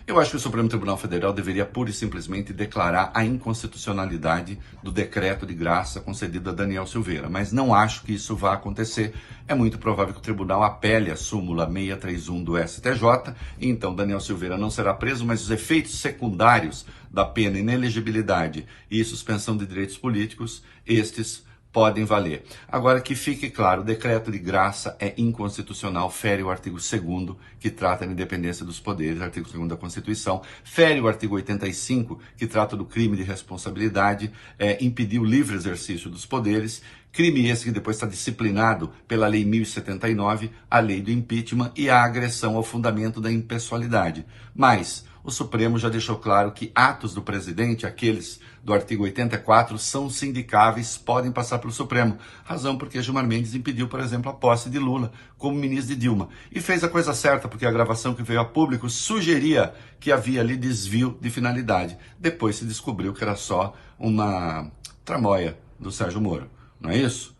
Eu acho que o Supremo Tribunal Federal deveria pura e simplesmente declarar a inconstitucionalidade do decreto de graça concedido a Daniel Silveira, mas não acho que isso vá acontecer. É muito provável que o tribunal apele a súmula 631 do STJ e então Daniel Silveira não será preso, mas os efeitos secundários da pena, inelegibilidade e suspensão de direitos políticos, estes podem valer. Agora, que fique claro, o decreto de graça é inconstitucional, fere o artigo 2º, que trata da independência dos poderes, artigo 2º da Constituição, fere o artigo 85, que trata do crime de responsabilidade, impedir o livre exercício dos poderes, crime esse que depois está disciplinado pela Lei 1079, a lei do impeachment e a agressão ao fundamento da impessoalidade. Mas o Supremo já deixou claro que atos do presidente, aqueles do artigo 84, são sindicáveis, podem passar pelo Supremo. Razão porque Gilmar Mendes impediu, por exemplo, a posse de Lula como ministro de Dilma. E fez a coisa certa, porque a gravação que veio a público sugeria que havia ali desvio de finalidade. Depois se descobriu que era só uma tramóia do Sérgio Moro. Não é isso?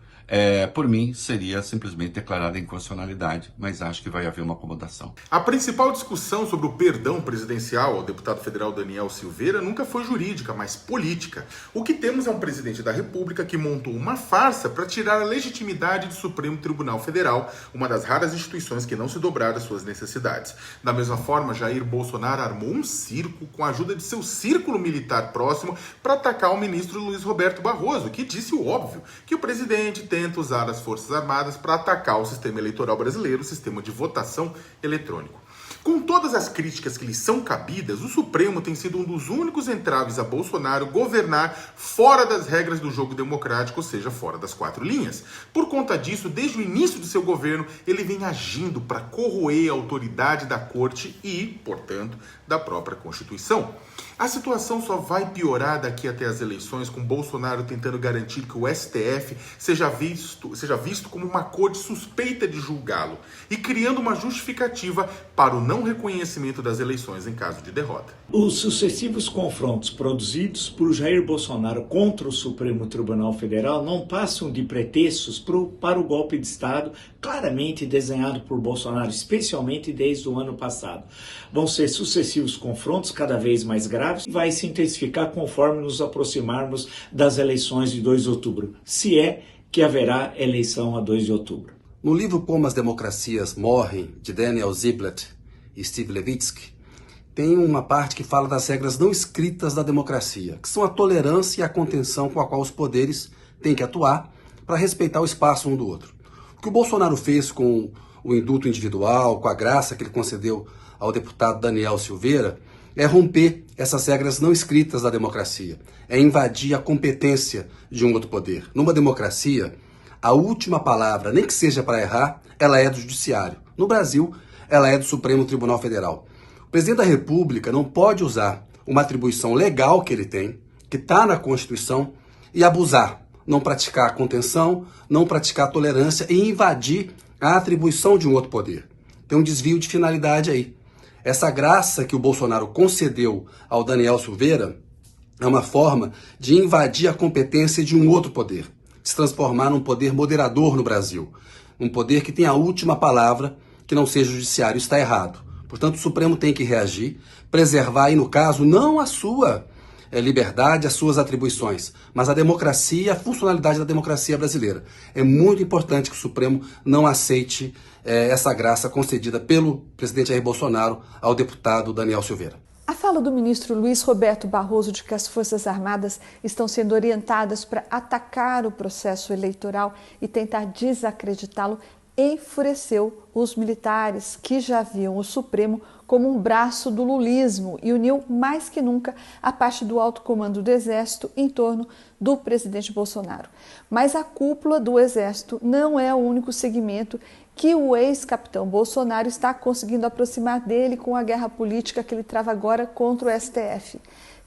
Por mim, seria simplesmente declarada inconstitucionalidade, mas acho que vai haver uma acomodação. A principal discussão sobre o perdão presidencial ao deputado federal Daniel Silveira nunca foi jurídica, mas política. O que temos é um presidente da República que montou uma farsa para tirar a legitimidade do Supremo Tribunal Federal, uma das raras instituições que não se dobraram às suas necessidades. Da mesma forma, Jair Bolsonaro armou um circo com a ajuda de seu círculo militar próximo para atacar o ministro Luiz Roberto Barroso, que disse o óbvio, que o presidente tenta usar as Forças Armadas para atacar o sistema eleitoral brasileiro, o sistema de votação eletrônico. Com todas as críticas que lhe são cabidas, o Supremo tem sido um dos únicos entraves a Bolsonaro governar fora das regras do jogo democrático, ou seja, fora das 4 linhas. Por conta disso, desde o início de seu governo, ele vem agindo para corroer a autoridade da Corte e, portanto, da própria Constituição. A situação só vai piorar daqui até as eleições, com Bolsonaro tentando garantir que o STF seja visto como uma corte suspeita de julgá-lo e criando uma justificativa para o não reconhecimento das eleições em caso de derrota. Os sucessivos confrontos produzidos por Jair Bolsonaro contra o Supremo Tribunal Federal não passam de pretextos para o golpe de Estado claramente desenhado por Bolsonaro, especialmente desde o ano passado. Vão ser sucessivos confrontos cada vez mais graves e vai se intensificar conforme nos aproximarmos das eleições de 2 de outubro, se é que haverá eleição a 2 de outubro. No livro Como as Democracias Morrem, de Daniel Ziblatt e Steve Levitsky, tem uma parte que fala das regras não escritas da democracia, que são a tolerância e a contenção com a qual os poderes têm que atuar para respeitar o espaço um do outro. O que o Bolsonaro fez com o indulto individual, com a graça que ele concedeu ao deputado Daniel Silveira, é romper essas regras não escritas da democracia, é invadir a competência de um outro poder. Numa democracia, a última palavra, nem que seja para errar, ela é do Judiciário. No Brasil, ela é do Supremo Tribunal Federal. O presidente da República não pode usar uma atribuição legal que ele tem, que está na Constituição, e abusar, não praticar a contenção, não praticar a tolerância e invadir a atribuição de um outro poder. Tem um desvio de finalidade aí. Essa graça que o Bolsonaro concedeu ao Daniel Silveira é uma forma de invadir a competência de um outro poder, se transformar num poder moderador no Brasil, um poder que tem a última palavra, que não seja o judiciário. Está errado. Portanto, o Supremo tem que reagir, preservar aí, no caso, não a sua liberdade, as suas atribuições, mas a democracia, a funcionalidade da democracia brasileira. É muito importante que o Supremo não aceite essa graça concedida pelo presidente Jair Bolsonaro ao deputado Daniel Silveira. A fala do ministro Luiz Roberto Barroso de que as Forças Armadas estão sendo orientadas para atacar o processo eleitoral e tentar desacreditá-lo enfureceu os militares que já viam o Supremo como um braço do lulismo e uniu mais que nunca a parte do alto comando do Exército em torno do presidente Bolsonaro. Mas a cúpula do Exército não é o único segmento que o ex-capitão Bolsonaro está conseguindo aproximar dele com a guerra política que ele trava agora contra o STF.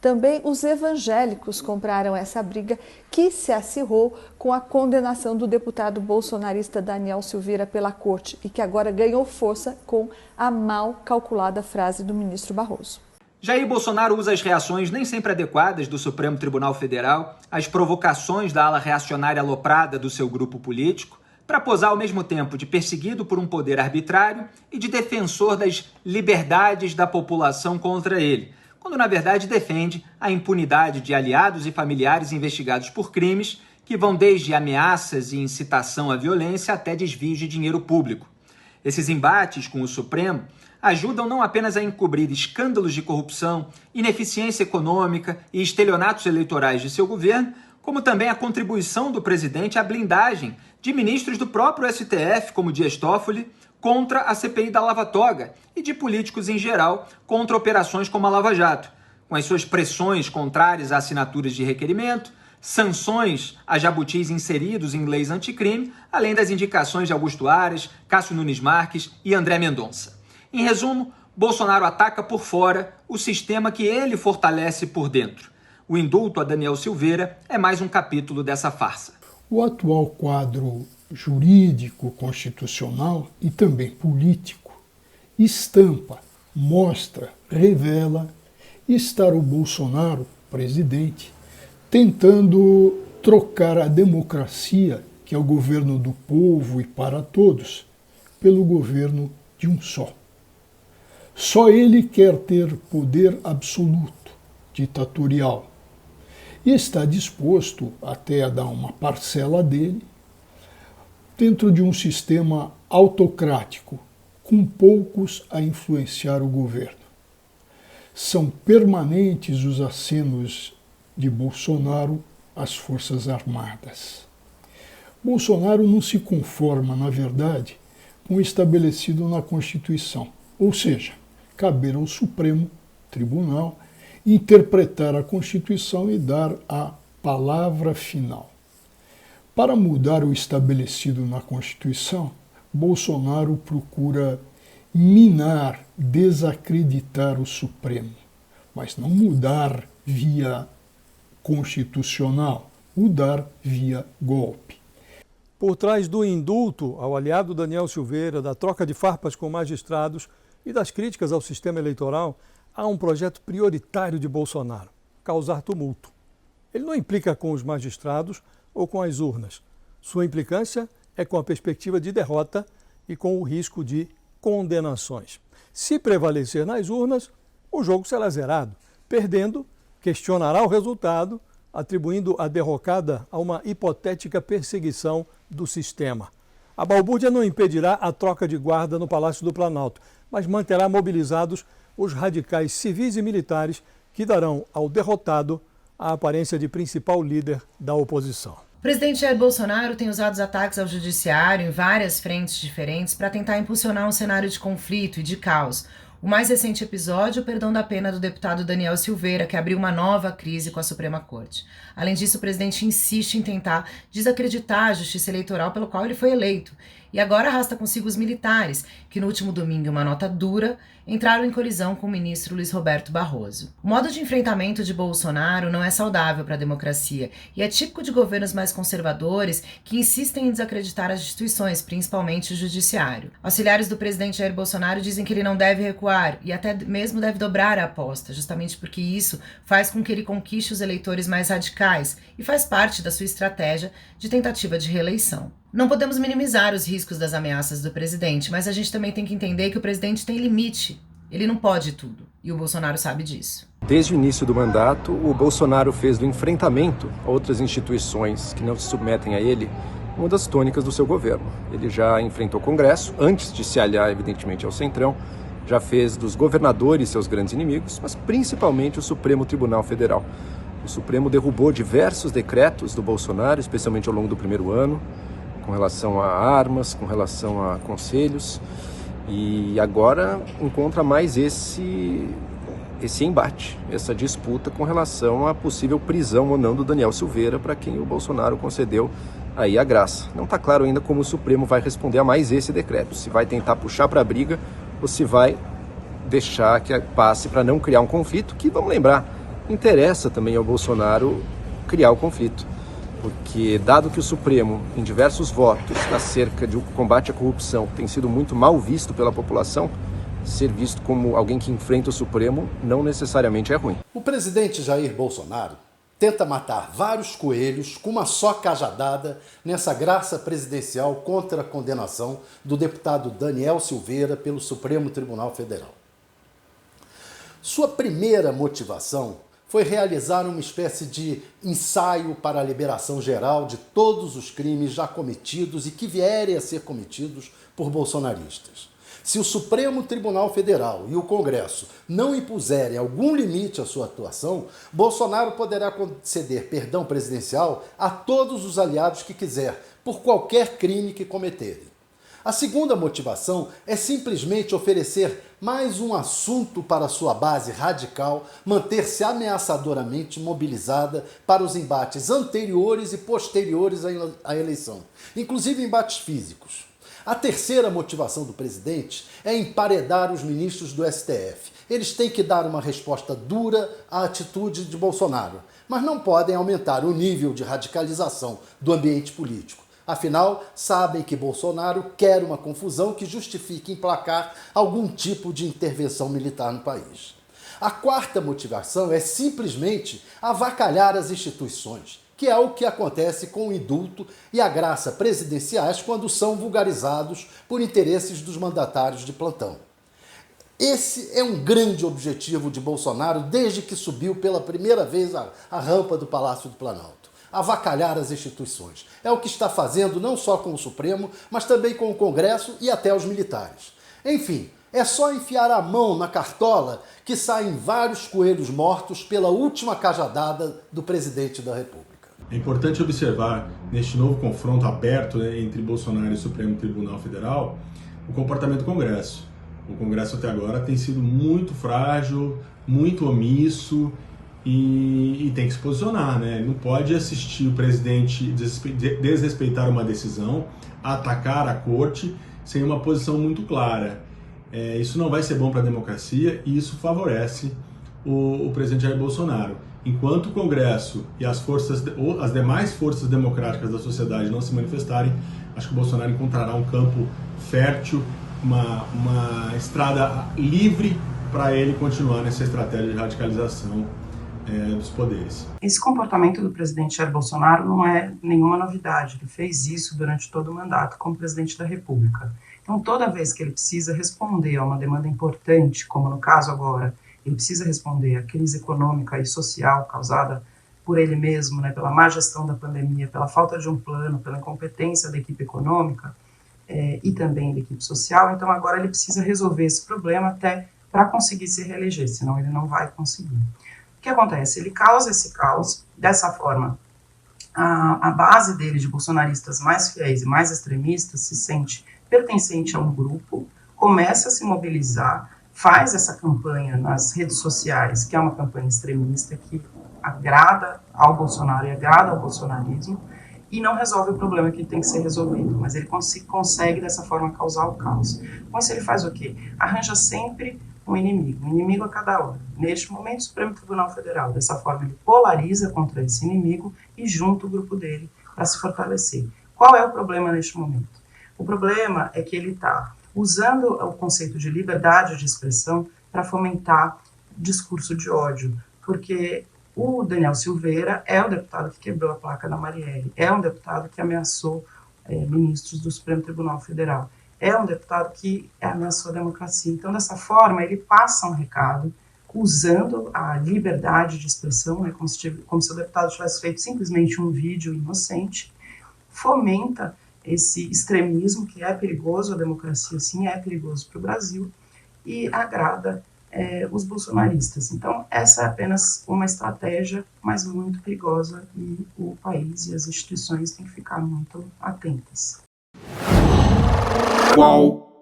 Também os evangélicos compraram essa briga que se acirrou com a condenação do deputado bolsonarista Daniel Silveira pela corte e que agora ganhou força com a mal calculada frase do ministro Barroso. Jair Bolsonaro usa as reações nem sempre adequadas do Supremo Tribunal Federal, as provocações da ala reacionária aloprada do seu grupo político, para posar ao mesmo tempo de perseguido por um poder arbitrário e de defensor das liberdades da população contra ele, quando na verdade defende a impunidade de aliados e familiares investigados por crimes que vão desde ameaças e incitação à violência até desvios de dinheiro público. Esses embates com o Supremo ajudam não apenas a encobrir escândalos de corrupção, ineficiência econômica e estelionatos eleitorais de seu governo, como também a contribuição do presidente à blindagem de ministros do próprio STF, como Dias Toffoli, contra a CPI da Lava Toga e de políticos em geral contra operações como a Lava Jato, com as suas pressões contrárias a assinaturas de requerimento, sanções a jabutis inseridos em leis anticrime, além das indicações de Augusto Aras, Cássio Nunes Marques e André Mendonça. Em resumo, Bolsonaro ataca por fora o sistema que ele fortalece por dentro. O indulto a Daniel Silveira é mais um capítulo dessa farsa. O atual quadro jurídico, constitucional e também político estampa, mostra, revela estar o Bolsonaro, presidente, tentando trocar a democracia, que é o governo do povo e para todos, pelo governo de um só. Só ele quer ter poder absoluto, ditatorial, e está disposto até a dar uma parcela dele dentro de um sistema autocrático, com poucos a influenciar o governo. São permanentes os acenos de Bolsonaro às Forças Armadas. Bolsonaro não se conforma, na verdade, com o estabelecido na Constituição, ou seja, caber ao Supremo Tribunal interpretar a Constituição e dar a palavra final. Para mudar o estabelecido na Constituição, Bolsonaro procura minar, desacreditar o Supremo, mas não mudar via constitucional, mudar via golpe. Por trás do indulto ao aliado Daniel Silveira, da troca de farpas com magistrados e das críticas ao sistema eleitoral, há um projeto prioritário de Bolsonaro: causar tumulto. Ele não implica com os magistrados ou com as urnas. Sua implicância é com a perspectiva de derrota e com o risco de condenações. Se prevalecer nas urnas, o jogo será zerado. Perdendo, questionará o resultado, atribuindo a derrocada a uma hipotética perseguição do sistema. A balbúrdia não impedirá a troca de guarda no Palácio do Planalto, mas manterá mobilizados os radicais civis e militares que darão ao derrotado a aparência de principal líder da oposição. O presidente Jair Bolsonaro tem usado os ataques ao judiciário em várias frentes diferentes para tentar impulsionar um cenário de conflito e de caos. O mais recente episódio, o perdão da pena do deputado Daniel Silveira, que abriu uma nova crise com a Suprema Corte. Além disso, o presidente insiste em tentar desacreditar a justiça eleitoral pelo qual ele foi eleito. E agora arrasta consigo os militares, que no último domingo, em uma nota dura, entraram em colisão com o ministro Luiz Roberto Barroso. O modo de enfrentamento de Bolsonaro não é saudável para a democracia e é típico de governos mais conservadores que insistem em desacreditar as instituições, principalmente o judiciário. Auxiliares do presidente Jair Bolsonaro dizem que ele não deve recuar e até mesmo deve dobrar a aposta, justamente porque isso faz com que ele conquiste os eleitores mais radicais e faz parte da sua estratégia de tentativa de reeleição. Não podemos minimizar os riscos das ameaças do presidente, mas a gente também tem que entender que o presidente tem limite. Ele não pode tudo, e o Bolsonaro sabe disso. Desde o início do mandato, o Bolsonaro fez do enfrentamento a outras instituições que não se submetem a ele uma das tônicas do seu governo. Ele já enfrentou o Congresso, antes de se aliar, evidentemente, ao Centrão, já fez dos governadores seus grandes inimigos, mas principalmente o Supremo Tribunal Federal. O Supremo derrubou diversos decretos do Bolsonaro, especialmente ao longo do primeiro ano, com relação a armas, com relação a conselhos, e agora encontra mais esse embate, essa disputa com relação à possível prisão ou não do Daniel Silveira, para quem o Bolsonaro concedeu aí a graça. Não está claro ainda como o Supremo vai responder a mais esse decreto, se vai tentar puxar para a briga ou se vai deixar que passe para não criar um conflito, que, vamos lembrar, interessa também ao Bolsonaro criar o conflito. Porque, dado que o Supremo, em diversos votos acerca de combate à corrupção, tem sido muito mal visto pela população, ser visto como alguém que enfrenta o Supremo não necessariamente é ruim. O presidente Jair Bolsonaro tenta matar vários coelhos com uma só cajadada nessa graça presidencial contra a condenação do deputado Daniel Silveira pelo Supremo Tribunal Federal. Sua primeira motivação foi realizar uma espécie de ensaio para a liberação geral de todos os crimes já cometidos e que vierem a ser cometidos por bolsonaristas. Se o Supremo Tribunal Federal e o Congresso não impuserem algum limite à sua atuação, Bolsonaro poderá conceder perdão presidencial a todos os aliados que quiser, por qualquer crime que cometerem. A segunda motivação é simplesmente oferecer mais um assunto para sua base radical manter-se ameaçadoramente mobilizada para os embates anteriores e posteriores à eleição, inclusive embates físicos. A terceira motivação do presidente é emparedar os ministros do STF. Eles têm que dar uma resposta dura à atitude de Bolsonaro, mas não podem aumentar o nível de radicalização do ambiente político. Afinal, sabem que Bolsonaro quer uma confusão que justifique emplacar algum tipo de intervenção militar no país. A quarta motivação é simplesmente avacalhar as instituições, que é o que acontece com o indulto e a graça presidenciais quando são vulgarizados por interesses dos mandatários de plantão. Esse é um grande objetivo de Bolsonaro desde que subiu pela primeira vez a rampa do Palácio do Planalto. Avacalhar as instituições. É o que está fazendo não só com o Supremo, mas também com o Congresso e até os militares. Enfim, é só enfiar a mão na cartola que saem vários coelhos mortos pela última cajadada do presidente da República. É importante observar, neste novo confronto aberto entre Bolsonaro e o Supremo Tribunal Federal, o comportamento do Congresso. O Congresso até agora tem sido muito frágil, muito omisso e tem que se posicionar, né? Ele não pode assistir o presidente desrespeitar uma decisão, atacar a corte sem uma posição muito clara. Isso não vai ser bom para a democracia e isso favorece o presidente Jair Bolsonaro. Enquanto o Congresso e as demais forças democráticas da sociedade não se manifestarem, acho que o Bolsonaro encontrará um campo fértil, uma estrada livre para ele continuar nessa estratégia de radicalização dos poderes. Esse comportamento do presidente Jair Bolsonaro não é nenhuma novidade. Ele fez isso durante todo o mandato como presidente da República. Então, toda vez que ele precisa responder a uma demanda importante, como no caso agora, ele precisa responder à crise econômica e social causada por ele mesmo, né, pela má gestão da pandemia, pela falta de um plano, pela incompetência da equipe econômica e também da equipe social. Então, agora ele precisa resolver esse problema até para conseguir se reeleger, senão ele não vai conseguir. O que acontece? Ele causa esse caos, dessa forma, a base dele de bolsonaristas mais fiéis e mais extremistas se sente pertencente a um grupo, começa a se mobilizar, faz essa campanha nas redes sociais, que é uma campanha extremista, que agrada ao Bolsonaro e agrada ao bolsonarismo, e não resolve o problema que tem que ser resolvido, mas ele consegue dessa forma causar o caos. Com isso ele faz o quê? Arranja sempre um inimigo a cada hora. Neste momento, o Supremo Tribunal Federal, dessa forma ele polariza contra esse inimigo e junta o grupo dele para se fortalecer. Qual é o problema neste momento? O problema é que ele está usando o conceito de liberdade de expressão para fomentar discurso de ódio, porque o Daniel Silveira é o deputado que quebrou a placa da Marielle, é um deputado que ameaçou ministros do Supremo Tribunal Federal, é um deputado que ameaçou a democracia. Então, dessa forma, ele passa um recado usando a liberdade de expressão, né, como se o deputado tivesse feito simplesmente um vídeo inocente, fomenta esse extremismo que é perigoso, a democracia sim é perigoso para o Brasil, e agrada os bolsonaristas. Então, essa é apenas uma estratégia, mas muito perigosa, e o país e as instituições têm que ficar muito atentas. Qual